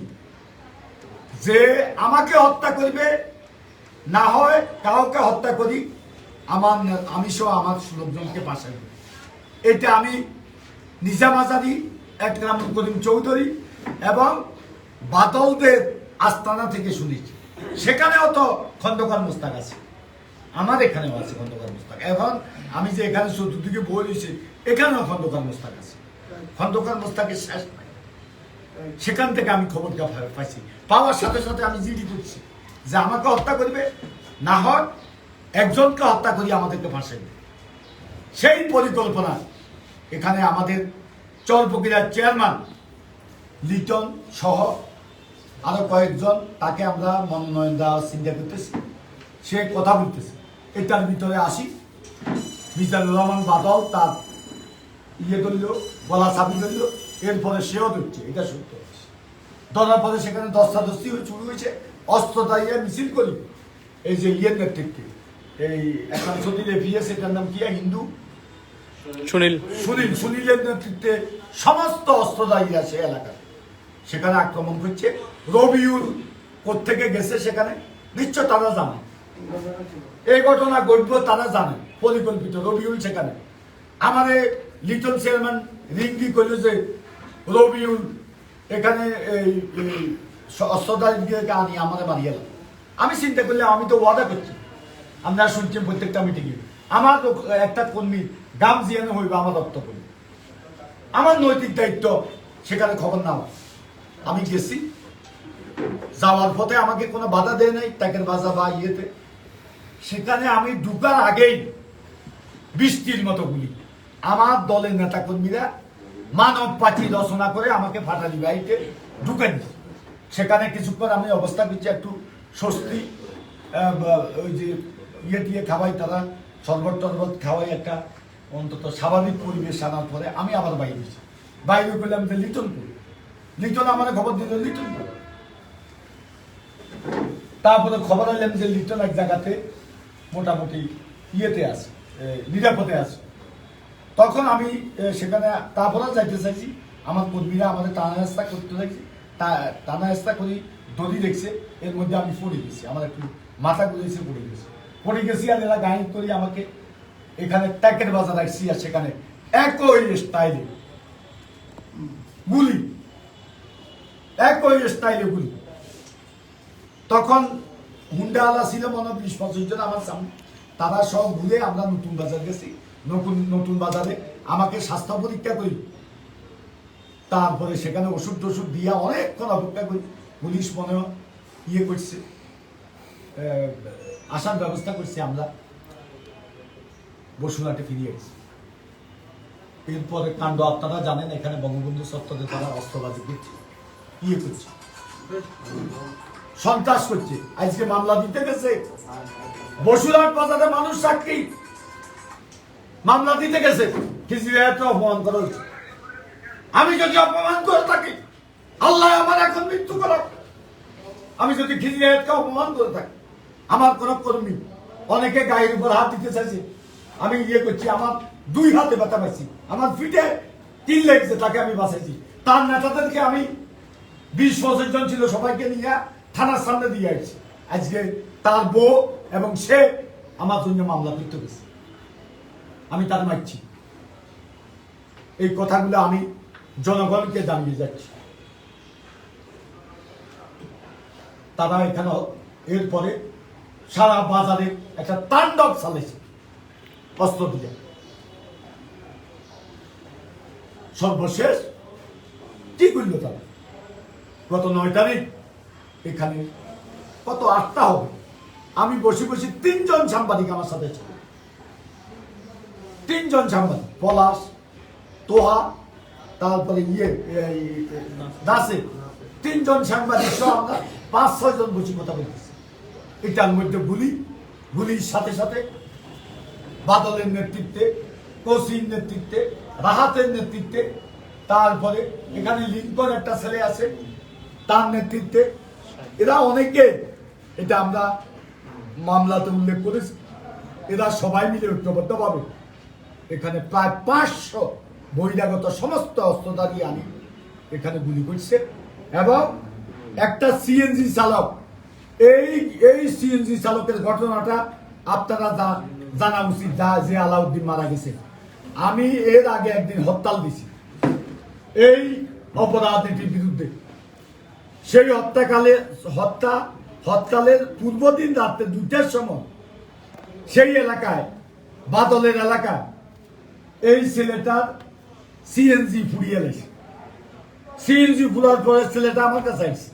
যে আমাকে হত্যা করবে, না হয় কাউকে হত্যা করি, আমি সহ আমার লোকজনকে পাশে দেব। এটা আমি নিজাম আজাদি, একরাম করিম চৌধুরী এবং বাদলদের আস্তানা থেকে শুনেছি। সেখানেও তো খন্দকার মোস্তাক আছে, আমার এখানেও আছে খন্দকার মোস্তাক। এখন আমি যে এখানে চতুর্দিকে বলেছি, এখানেও খন্দকার মোস্তাক আছে। খন্দকার মোস্তাকের শেষ নাই। সেখান থেকে আমি খবরটা পাইছি, পাওয়ার সাথে সাথে আমি জিডি করছি যে আমাকে হত্যা করবে, না হয় একজনকে হত্যা করি আমাদেরকে ফাঁসাইবে। সেই পরিকল্পনা এখানে আমাদের চরপকিরার চেয়ারম্যান লিটন সহ আরো কয়েকজন, তাকে আমরা মনোনয়ন দেওয়ার চিন্তা করতেছি, সে কথা বলতেছে। এটার ভিতরে আসি, মিজানুর রহমান বাদল তার ধরল, গলা চাবি ধরল, এরপরে সেও ধরছে। এটা সত্য। ধরার পরে সেখানে দস্তাদস্তি শুরু হয়েছে, অস্ত্র দাঁড়িয়ে মিছিল করি। এই যে নেতৃত্বে এই এখন সতীর এভিএস, এটার নাম কি, হিন্দু সুনীলের নেতৃত্বে সমস্ত অস্ত্র দাঁড়িয়ে আছে এলাকায়, সেখানে আক্রমণ করছে। রবিউল কোত্থেকে গেছে সেখানে, নিশ্চয় তারা জানে এই ঘটনা ঘটবে, তারা জানে পরিকল্পিত। রবিউল সেখানে আমাদের লিটল চেয়ারম্যান রিঙ্গি করল যে রবিউল এখানে এই অস্ত্রধারীকে আনি আমাদের মারিয়ে গেল। আমি চিন্তা করলাম আমি তো ওয়াদা করছি, আপনারা শুনছেন প্রত্যেকটা মিটিংয়ে আমার একটা কর্মী গাম জিয়ানো হইবে আমার রক্ত করি, আমার নৈতিক দায়িত্ব সেখানে খবর নাও। আমি গেছি, যাওয়ার পথে আমাকে কোনো বাধা দেয় নাই ট্যাকের বাজা বা ইয়েতে। সেখানে আমি ঢুকার আগেই বৃষ্টির মতো গুলি আমার দলের নেতা কর্মীরা মানব পাখি রচনা করে আমাকে ফাটালি বাড়িতে ঢুকে দিই। সেখানে কিছুক্ষণ আমি অবস্থা করছি, একটু স্বস্তি, ওই যে ইয়ে দিয়ে খাওয়াই, তারা শরবত টরবত খাওয়াই, একটা অন্তত স্বাভাবিক পরিবেশ আনার পরে আমি আবার বাইরে গেছি। বাইরে করলাম যে লিটনপুর, লিটন আমার খবর দিল লিটনপুর। তারপরে খবর আনলাম যে লিটন এক জায়গাতে মোটামুটি ইয়েতে আছে, নিরাপদে আছে। তখন আমি সেখানে তারপরে যাইতে চাইছি, আমার কর্মীরা আমাদের টানা রাস্তা করতে চাইছি, টানা রাস্তা করি দড়ি দেখছে, এর মধ্যে আমি পড়ে গেছি, আমার একটু মাথা ঘুরেছে, পড়ে গেছি। আর এরা গাইড করি আমাকে এখানে ট্যাকের বাজার রাখছি, আর সেখানে একই স্টাইলে গুলি, একই স্টাইলে গুলি। তখন হুন্ডাওয়ালা ছিল মনে 20-25 জন আমার সামনে, তারা সব ঘুরে আমরা নতুন বাজার গেছি। নতুন বাজারে আমাকে স্বাস্থ্য পরীক্ষা করি, তারপরে সেখানে ওষুধ টষুধ দিয়া অনেকক্ষণ অপেক্ষা করি। পুলিশ মনে ইয়ে করছে, আসার ব্যবস্থা করছে, আমরা বসুরহাটে ফিরিয়ে গেছি। এরপরে কাণ্ড আপনারা জানেন, এখানে বঙ্গবন্ধু চত্বরে তারা অস্ত্রবাজি করছে, ইয়ে করছে, সন্ত্রাস করছে। আজকে মামলা দিতে গেছে, বসুরহাট বাজারে মানুষ সাক্ষী, মামলা দিতে গেছে। খিজিরাতে অপমান করা হচ্ছে। আমি যদি অপমান করে থাকি, আল্লাহ আমার এখন মৃত্যু করা। আমি যদি খিজিরাতকে অপমান করে থাকি, আমার কোন কর্মী অনেকে গায়ের উপর হাত দিতে চাইছে, আমি ইয়ে করছি, আমার 2 হাতে ব্যথা পাইছি, আমার পিঠে 3 লেগেছে, তাকে আমি বাঁচাইছি। তার নেতাদেরকে আমি 20-25 জন ছিল, সবাইকে নিয়ে থানার সামনে দিয়ে আসছি। আজকে তার বউ এবং সে আমার জন্য মামলা করতে গেছে, আমি তার মারছি। এই কথাগুলো আমি জনগণকে জানিয়ে যাচ্ছি। তারা এখানে এরপরে সারা বাজারে একটা তাণ্ডব চালাইছে অস্ত্র দিয়ে। সর্বশেষ কি করল তারা? গত 9 তারিখ এখানে কত 8টা হবে, আমি বসে 3 জন সাংবাদিক আমার সাথে ছিল, 3 জন সাংবাদিক, পলাশ, তোহা, তারপরে দাসে, 3 জন সাংবাদিক সহ আমরা 5-6 জন বসে কথা বলতেছি। এটার মধ্যে গুলির সাথে সাথে বাদলের নেতৃত্বে, কৌশির নেতৃত্বে, রাহাতের নেতৃত্বে, তারপরে এখানে লিঙ্কন একটা ছেলে আছে তার নেতৃত্বে, এরা অনেকে, এটা আমরা মামলাতে উল্লেখ করেছি, এরা সবাই মিলে ঐক্যবদ্ধভাবে এখানে প্রায় 500 বহিরাগত সমস্ত অস্ত্রধারী আনি এখানে গুলি করছে। এবং একটা সিএনজি চালক, এই সিএনজি চালকের ঘটনাটা আপনারা জানা উচিত, যে আলাউদ্দিন মারা গেছে। আমি এর আগে একদিন হরতাল দিছি এই অপরাধীটির বিরুদ্ধে। সেই হরতালের পূর্বদিন রাত্রে 2টার সময় সেই এলাকায়, বাদলের এলাকায়, এই ছেলেটার সিএনজি ফুরিয়ে গেছে। সিএনজি ফুরার পরে ছেলেটা আমার কাছে আসছে,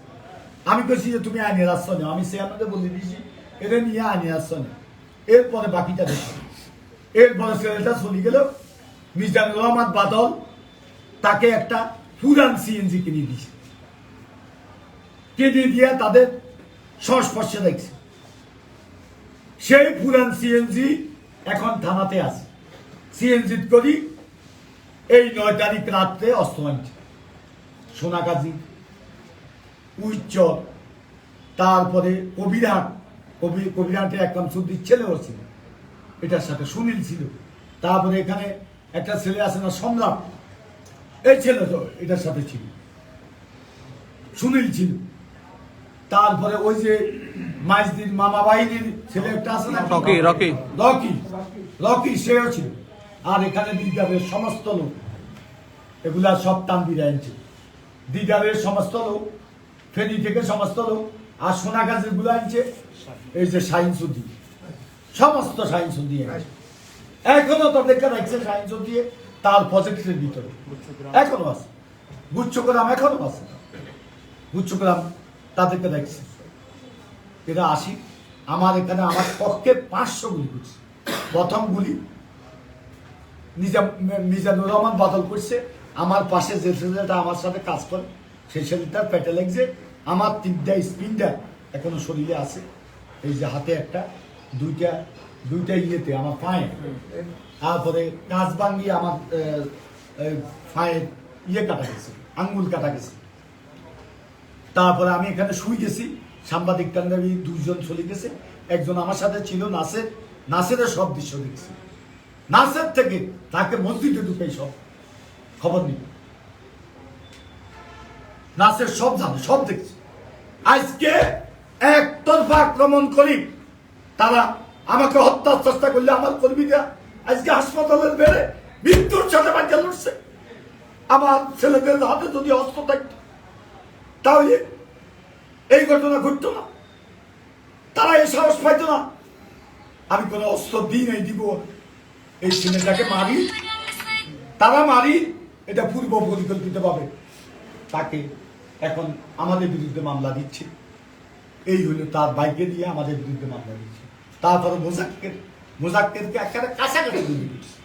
আমি বলছি যে তুমি আইনের আশ্রয় নেও। আমি সে আমাদের বলে দিয়েছি এটা নিয়ে আইনের আশ্রয় নেও। এরপরে বাকিটা দেখি। এরপরে ছেলেটা চলে গেল, মিজানুর রহমান বাদল তাকে একটা পুরান সিএনজি কিনে দিয়েছে, কিনে দিয়ে তাদের সংস্পর্শে দেখছে। সেই পুরান সিএনজি এখন থানাতে আছে। সিএনজি করি এই 9 তারিখ রাত্রে অস্ত্র আনছে সোনাগাজী, উইচর, তারপরে কবিরহাটে একদম সুদ্দির ছেলেও ছিল, এটার সাথে সুনীল ছিল। তারপরে এখানে একটা ছেলে আছে না সম্রাট, এই ছেলে তো এটার সাথে ছিল, সুনীল ছিল। তারপরে ওই যে মাইজদিন মামা বাহিনীর ছেলে একটা আছে না, রকি, সেও ছিল। আর এখানে দিদারের সমস্ত লোক, এগুলা সব তানবির আনছে, দিদারের সমস্ত লোক, ফেনী থেকে সমস্ত লোক, আর সোনাগাজের গুলো আনছে এই যে সাইন্স দিয়ে, সমস্ত সাইন্স দিয়ে এখনো তাদেরকে রাখছে সাইন্স দিয়ে তার পজিটিভের ভিতরে এখনো আছে। গুচ্ছগ্রাম এখনো আছে, গুচ্ছগ্রাম তাদেরকে দেখছে। এরা আসি আমার এখানে আমার পক্ষে 500 গুলি করছে। প্রথম গুলি মিজানুর রহমান বাদল করছে, আমার পাশে যে ছেলেটা আমার সাথে কাজ করে সেই ছেলেটার পেটে লাগছে। আমার 3টা স্পিনটা এখনো শরীরে আছে, এই যে হাতে একটা, দুইটা ইয়েতে আমার পায়ে, তারপরে কাজ ভাঙ্গি আমার পায়ের ইয়ে কাটা গেছে, আঙ্গুল কাটা গেছে। তারপরে আমি এখানে শুই গেছি, সাংবাদিক টান্ডাবি 2 জন চলে গেছে, একজন আমার সাথে ছিল নাসের। নাসেরের সব দৃশ্য দেখছি, নাসের থেকে তাকে মসজিদে ঢুকে সব খবর নিব, নাসের সব জানে, সব দেখছি। আজকে একতরফা আক্রমণ করি, তারা আমাকে হত্যার চেষ্টা করলে আমার কর্মীরা আজকে হাসপাতালের বেড়ে মৃত্যুর সাথে বাচ্চা লড়ছে। আমার ছেলেদের হাতে যদি অস্ত্র থাকতো তাহলে এই ঘটনা ঘটতো না, তারা এই সাহস পাইতো না। আমি কোনো অস্ত্র দিই নাই, দিব। এই ছেলেটাকে মারি, তারা মারি, এটা পূর্ব পরিকল্পিত ভাবে তাকে এখন আমাদের বিরুদ্ধে মামলা দিচ্ছে। এই হলো তার বাইকে দিয়ে আমাদের বিরুদ্ধে মামলা দিচ্ছে। তারপরে মোজাক্কেরকে একেবারে কাছাকাছি গুলি করছে।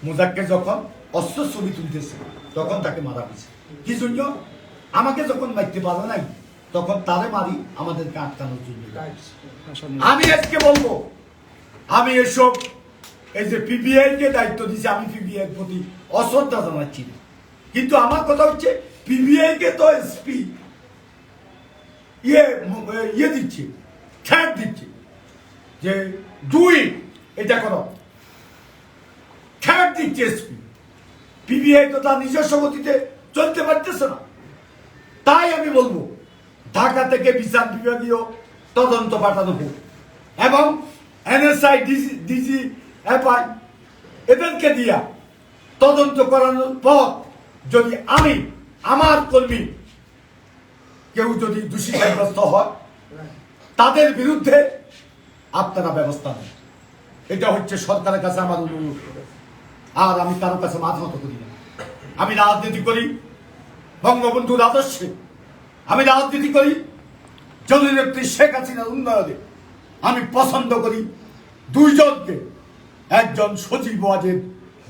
মোজাক্কের যখন অস্ত্র ছবি তুলতেছে তখন তাকে মারা হয়েছে। কি জন্য? আমাকে যখন মারতে পারো নাই তখন তারে মারি আমাদেরকে আটকানোর জন্য। আমি আজকে বলবো, আমি এসব এই যে পিবিআই কে দায়িত্ব দিয়েছি, আমি পিবিআই প্রতি অশ্রদ্ধা জানাচ্ছি না, কিন্তু আমার কথা হচ্ছে পিবিআই কে তো এসপি ইয়ে দিচ্ছে, খ্যাপ দিচ্ছে যে এটা করো, খ্যাপ দিচ্ছে এসপি। পিবিআই তো তার নিজস্ব গতিতে চলতে পারতেছে না। তাই আমি বলবো ঢাকা থেকে বিচার বিভাগীয় তদন্ত পাঠানো হোক এবং এনএসআই ডিজি এফআই এদেরকে দিয়া তদন্ত করানোর পর যদি আমার কর্মী কেউ যদি দোষী সাব্যস্ত হয় তাদের বিরুদ্ধে আপনারা ব্যবস্থা নেন। এটা হচ্ছে সরকারের কাছে আমার অনুরোধ। আর আমি কারোর কাছে মাথা নত করি না। আমি রাজনীতি করি বঙ্গবন্ধুর আদর্শে, আমি রাজনীতি করি জননেত্রী শেখ হাসিনার উন্নয়নে। আমি পছন্দ করি 2 জনকে, একজন সজীব ওয়াজেদ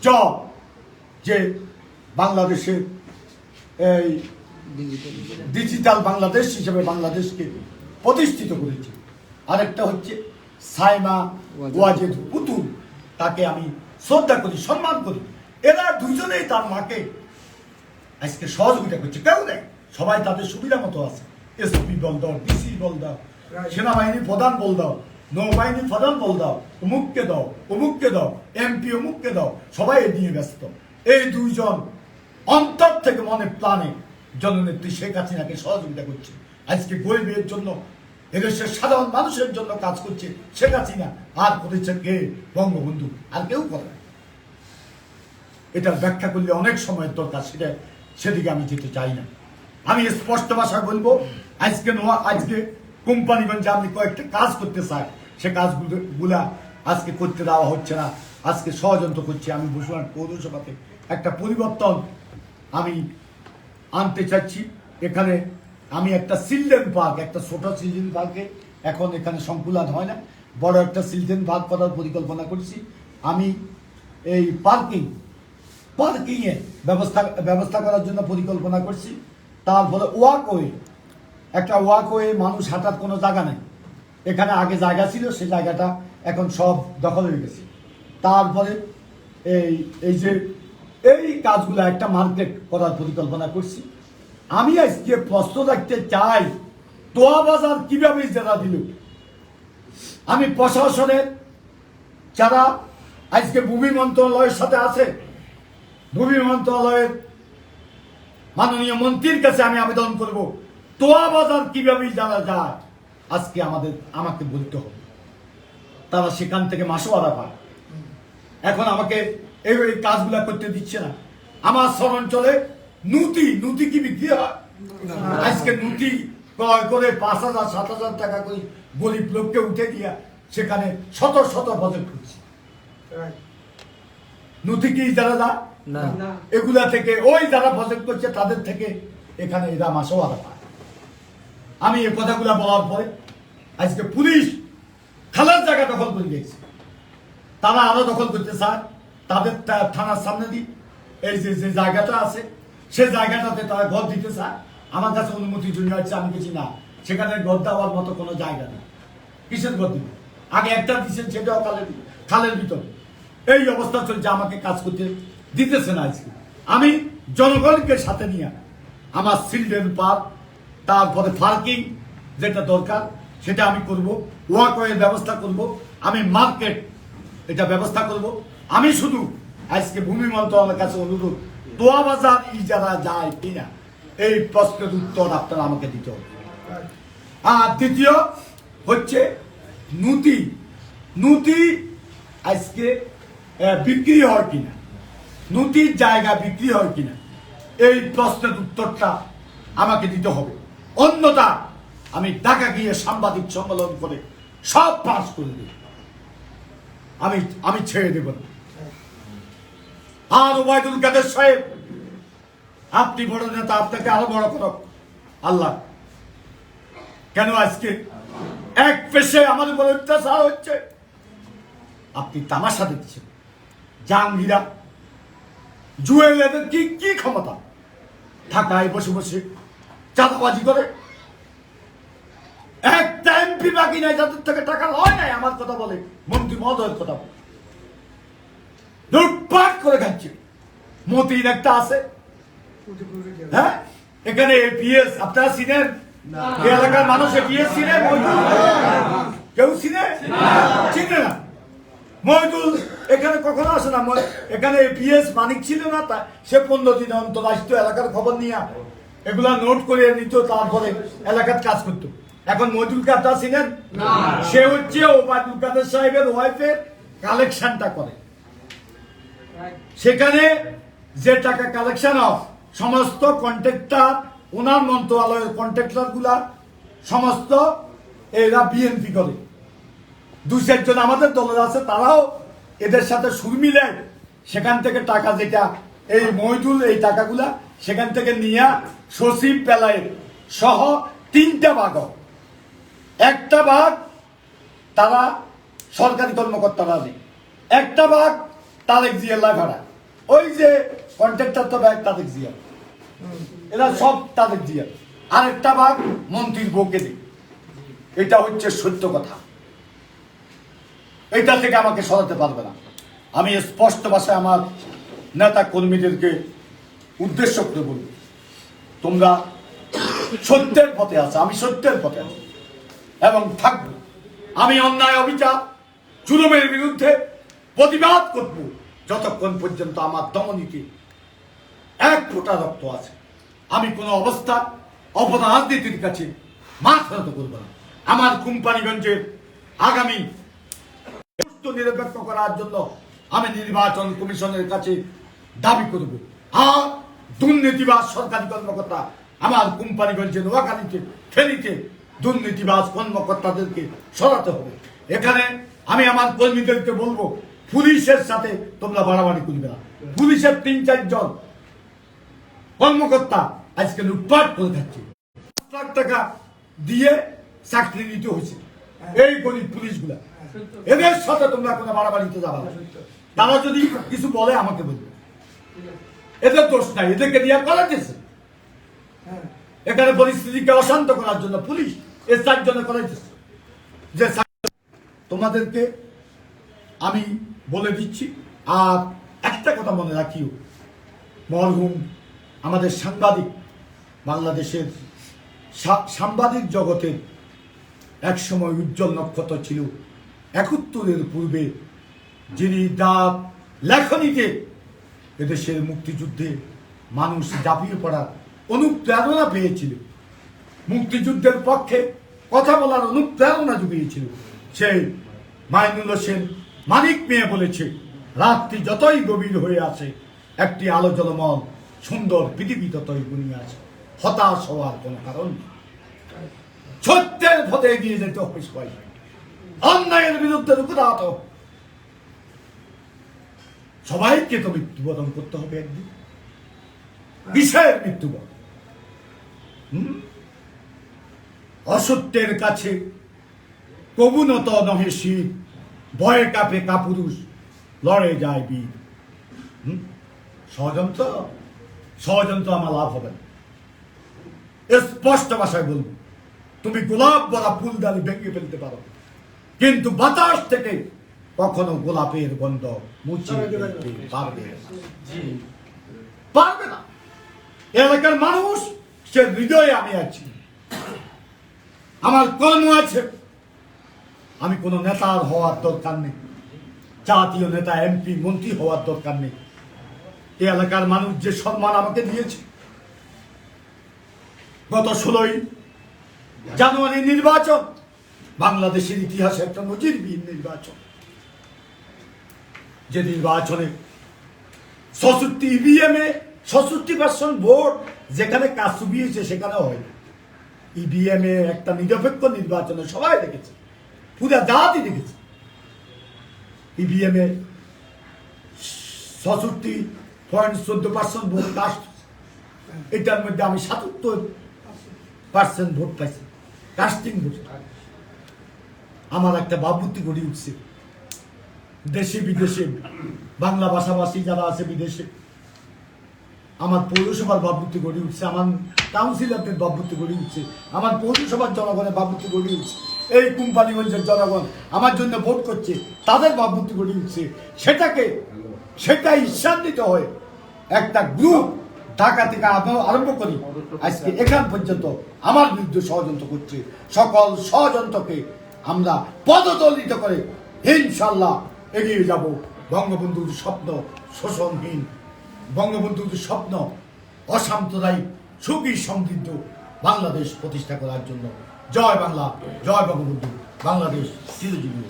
জব, যে বাংলাদেশের এই ডিজিটাল বাংলাদেশ হিসেবে বাংলাদেশকে প্রতিষ্ঠিত করেছে। আরেকটা হচ্ছে সাইমা ওয়াজেদ পুতুল, তাকে আমি শ্রদ্ধা করি, সম্মান করি। এরা 2 জনেই তার মাকে আজকে সহযোগিতা করছে। কেউ নেই, সবাই তাদের সুবিধা মতো আছে। এসপি বল দাও, ডিসি বল দাও, সেনাবাহিনী প্রধান বল দাও, নৌবাহিনী প্রধান বল দাও, অমুককে দাও, অমুককে দাও, এমপি অমুককে দাও, সবাই এ নিয়ে ব্যস্ত। এই 2 জন অন্তর থেকে মনে প্রাণে জননেত্রী শেখ হাসিনাকে সহযোগিতা করছে। আজকে গরিবের জন্য, এদেশের সাধারণ মানুষের জন্য কাজ করছে শেখ হাসিনা। আর করেছে কে? বঙ্গবন্ধু, আর কেউ করে। এটার ব্যাখ্যা করলে অনেক সময়ের দরকার, সেদিকে আমি যেতে চাই না। আমি স্পষ্ট ভাষায় বলবো, আজকে কোম্পানিগঞ্জে আমি কয়েকটা কাজ করতে চাই, সে কাজগুলা আজকে করতে দেওয়া হচ্ছে না। আজকে ষড়যন্ত্র করছে। আমি বসুরহাট পৌরসভাতে একটা পরিবর্তন আমি আনতে চাচ্ছি। এখানে আমি একটা চিলড্রেন পার্ক, একটা ছোট চিলড্রেন পার্কে এখন এখানে সংকুলান হয় না, বড় একটা চিলড্রেন পার্ক করার পরিকল্পনা করছি। আমি এই পার্কিংয়ে ব্যবস্থা করার জন্য পরিকল্পনা করছি। তারপরে একটা ওয়াকওয়ে, মানুষ হাঁটার কোনো জায়গা নেই। এখানে আগে জায়গা ছিল, সেই জায়গাটা এখন সব দখল হয়ে গেছে। তারপরে এই যে এই কাজগুলো, একটা মার্কেট করার পরিকল্পনা করছি। আমি আজকে প্রশ্ন রাখতে চাই, তোয়া বাজার কিভাবে যারা দিল? আমি প্রশাসনের যারা আজকে ভূমি মন্ত্রণালয়ের সাথে আছে, ভূমি মন্ত্রণালয়ের মাননীয় মন্ত্রীর কাছে আমি আবেদন করব, তোয়া বাজার কিভাবে জানা যায় আজকে আমাকে বলতে হবে। তারা সেখান থেকে মাসোয়ারা পায়। এখন আমাকে এই কাজগুলা করতে দিচ্ছে না। আমার শহরাঞ্চলে নুতি কি বিক্রি হয়? আজকে নুতি ক্রয় করে 5,000 7,000 টাকা করে গরিব লোককে উঠে দিয়া সেখানে শত শত প্রজেক্ট করছি। নথি কি যারা না এগুলা থেকে ওই যারা প্রজেক্ট করছে তাদের থেকে এখানে এরা মাসও আলাদা পায়। আমি এই কথাগুলা বলার পরে আজকে পুলিশ খালার জায়গা দখল করে গেছে, তারা আরো দখল করতে চায়। তাদের থানার সামনে দিই এই যে যে জায়গাটা আছে সে জায়গাটাতে তারা ঘর দিতে চায়। আমার কাছে অনুমতি জন্য আছে, আমি কিছু না, সেখানে ঘর দেওয়ার মতো কোনো জায়গা নেই। কিসের ঘর দিবে? আগে একটা দিচ্ছেন, সেটাও খালের ভিতরে। এই অবস্থা চলছে, আমাকে কাজ করতে দিতেছে না। আজকে আমি জনগণকে সাথে নিয়ে আমার চিলড্রেন পার্ক, তারপরে পার্কিং যেটা দরকার সেটা আমি করব, ওয়াকওয়ের ব্যবস্থা করব, আমি মার্কেট এটা ব্যবস্থা করব। আমি শুধু আজকে ভূমি মন্ত্রণালয়ের কাছে অনুরোধ, দোয়া বাজার ইজারা যায় কিনা এই প্রশ্নের উত্তর আপনারা আমাকে দিতে হবে। আর দ্বিতীয় হচ্ছে নথি আজকে বিক্রি হয় কিনা, নথির জায়গা বিক্রি হয় কিনা এই প্রশ্নের উত্তরটা আমাকে দিতে হবে। অন্যথা আমি ঢাকা গিয়ে সাংবাদিক সম্মেলন করে সব পাস করে দেব, আমি ছেড়ে দেব না। আর ওবায়দুল কাদের সাহেব, আপনি বড় নেতা, আপনাকে আরো বড় করো আল্লাহ। কেন আজকে এক পেশে আমার উপর অত্যাচার হচ্ছে? আপনি তামাশা দেখছেন। জাহাঙ্গীরা জুয়েল এদের কি ক্ষমতা? ঢাকায় বসে বসে চাঁদাবাজি করে। একটা এমপি বাকি নাই যাদের থেকে টাকা হয় নাই। আমার কথা বলে, মন্ত্রী মহোদয়ের কথা বলে, লুটপাট করে খাচ্ছে। মতির একটা আছে, হ্যাঁ, এখানে এপিএস আপনারা চিনেন? এই এলাকার মানুষ এপিএস চিনে? কেউ চিনে? চিনে না। মহিদুল এখানে কখনো আসে না। এখানে এপিএস মানিক ছিল না, তা সে 15 দিন অন্তর আসতো, এলাকার খবর নিয়ে এগুলা নোট করে নিত, তারপরে এলাকার কাজ করতো। এখন মহিদুলকে আপনারা চিনেন? সে হচ্ছে ওবায়দুল কাদের সাহেবের ওয়াইফের কালেকশনটা করে। সেখানে যে টাকা কালেকশন হয় সমস্ত কন্ট্রাক্টর, ওনার মন্ত্রণালয়ের কন্ট্রাক্টর গুলা সমস্ত এরা বিএনপি করে। 2-4 জন আমাদের দলের আছে, তারাও এদের সাথে সুর মিলে সেখান থেকে টাকা, যেটা এই মহিদুল এই টাকাগুলা সেখান থেকে নিয়ে সচিব পেলায় সহ 3টা ভাগ, একটা ভাগ তারা সরকারি কর্মকর্তারা দেয়, একটা ভাগ তারেক জিয়ার ভাড়া, ওই যে কন্ট্রাক্টর তো ব্যাগ তারেক জিয়া, এরা সব তারেক জিয়া, আর একটা ভাগ মন্ত্রীর বউকে দেয়। এটা হচ্ছে সত্য কথা, এটা থেকে আমাকে সরাতে পারবে না। আমি স্পষ্ট ভাষায় আমার নেতা কর্মীদেরকে উদ্দেশ্য করে বলব, তোমরা সত্যের পথে আছো, আমি সত্যের পথে আছি এবং থাকবো। আমি অন্যায় অবিচার জুলুমের বিরুদ্ধে প্রতিবাদ করব যতক্ষণ পর্যন্ত আমার দমনীতি এক ফোঁটা রক্ত আছে। আমি কোনো অবস্থা অপরাজনীতির কাছে মাথা নত করব না। আমার কোম্পানিগঞ্জের আগামী নিরপেক্ষ করার জন্য আমি নির্বাচন কমিশনের কাছে দাবি করব। আর দুর্নীতিবাজ সরকারি কর্মকর্তা আমার কোম্পানিগঞ্জে, নোয়াখালীতে, ফেনীতে দুর্নীতিবাজ কর্মকর্তাদেরকে সরাতে হবে। এখানে আমি আমার কর্মীদেরকে বলবো, পুলিশের সাথে তোমরা বাড়াবাড়ি করবে না। পুলিশের 3-4 জন কর্মকর্তা আজকে লুটপাট করে খাচ্ছে, 5 লাখ টাকা দিয়ে চাকরি নিতে হয়েছে এই গরিব পুলিশগুলা। এদের সাথে তোমরা কোনো বাড়াবাড়িতে যাবা না। তারা যদি কিছু বলে আমাকে বলবে, এদের দোষ নাই, এদেরকে দিয়ে করাইতেছে। এখানে পরিস্থিতিকে অশান্ত করার জন্য পুলিশ এর 4 জনে করাইতেছে। যে তোমাদেরকে আমি বলে দিচ্ছি, আর একটা কথা মনে রাখিও, মরহুম আমাদের সাংবাদিক, বাংলাদেশের সাংবাদিক জগতের একসময় উজ্জ্বল নক্ষত্র ছিল 71-এর পূর্বে, যিনি ডাক লেখনীতে এদেশের মুক্তিযুদ্ধে মানুষ ঝাঁপিয়ে পড়ার অনুপ্রেরণা পেয়েছিল, মুক্তিযুদ্ধের পক্ষে কথা বলার অনুপ্রেরণা জুগিয়েছিল। সেই মাইনুল হোসেন মানিক মেয়ে বলেছে, রাত্রি যতই গভীর হয়ে আসে একটি আলো জলমল সুন্দর পৃথিবী ততই গুনিয়ে আছে, হতাশ হওয়ার কোনো কারণ নেই। সত্যের পথে এগিয়ে যেতে হবে সবাই, অন্যায়ের বিরুদ্ধে রুখে দাঁড়াতে হবে। সবাইকে তো মৃত্যুবরণ করতে হবে একদিন। কিসের মৃত্যুবরণ? অসত্যের কাছে কবুনত নহে শীত, ভয়ে কাঁপে কাপুরুষ, লড়ে যায় বীর। ষড়যন্ত্র ষড়যন্ত্র আমার লাভ হবে না। স্পষ্ট ভাষায় বলবো, তুমি গোলাপ বলা ফুল ডালি ভেঙে ফেলতে পারো, কিন্তু বাতাস থেকে কখনো গোলাপের গন্ধ মুছিয়ে ফেলতে পারবে না। পারবে না। এলাকার মানুষ, সে হৃদয়ে আমি আছি, আমার কর্ম আছে। আমি কোনো নেতার হওয়ার দরকার নেই, জাতীয় নেতা এমপি মন্ত্রী হওয়ার দরকার নেই। এই এলাকার মানুষ যে সম্মান আমাকে দিয়েছে, গত 16ই জানুয়ারি নির্বাচন বাংলাদেশের ইতিহাসে একটা নজিরবিহীন নির্বাচন, যে নির্বাচনে 66 ইভিএমে 66% ভোট যেখানে কারচুপি হয়েছে সেখানে হয়। ইভিএমে একটা নিরপেক্ষ নির্বাচনে সবাই দেখেছে, পুরা জাতি দেখেছে। ইভিএমে 66.14% ভোট কাস্ট, এটার মধ্যে আমি 77% ভোট পাইছি, কাস্টিং ভোট। আমার একটা ভাবমূর্তি গড়ে উঠছে, দেশে বিদেশে বাংলা ভাষাভাষী যারা আছে বিদেশে, আমার পৌরসভার ভাবমূর্তি গড়ে উঠছে, আমার কাউন্সিলরদের ভাবমূর্তি গড়ে উঠছে, আমার পৌরসভার জনগণের ভাবমূর্তি গড়ে উঠছে, এই কোম্পানিগঞ্জের জনগণ আমার জন্য ভোট করছে, তাদের ভাবমূর্তি গড়ে উঠছে। সেটাই ঈর্ষান্বিত হয়ে একটা গ্রুপ ঢাকা থেকে আরম্ভ করি আজকে এখান পর্যন্ত আমার বিরুদ্ধে ষড়যন্ত্র করছে। সকল ষড়যন্ত্রকে আমরা পদদলিত করে ইনশাল্লাহ এগিয়ে যাব বঙ্গবন্ধুর স্বপ্ন শোষণহীন, বঙ্গবন্ধুর স্বপ্ন অসাম্প্রদায়িক সুখী সমৃদ্ধ বাংলাদেশ প্রতিষ্ঠা করার জন্য। জয় বাংলা, জয় বঙ্গবন্ধু, বাংলাদেশ চিরজীবী।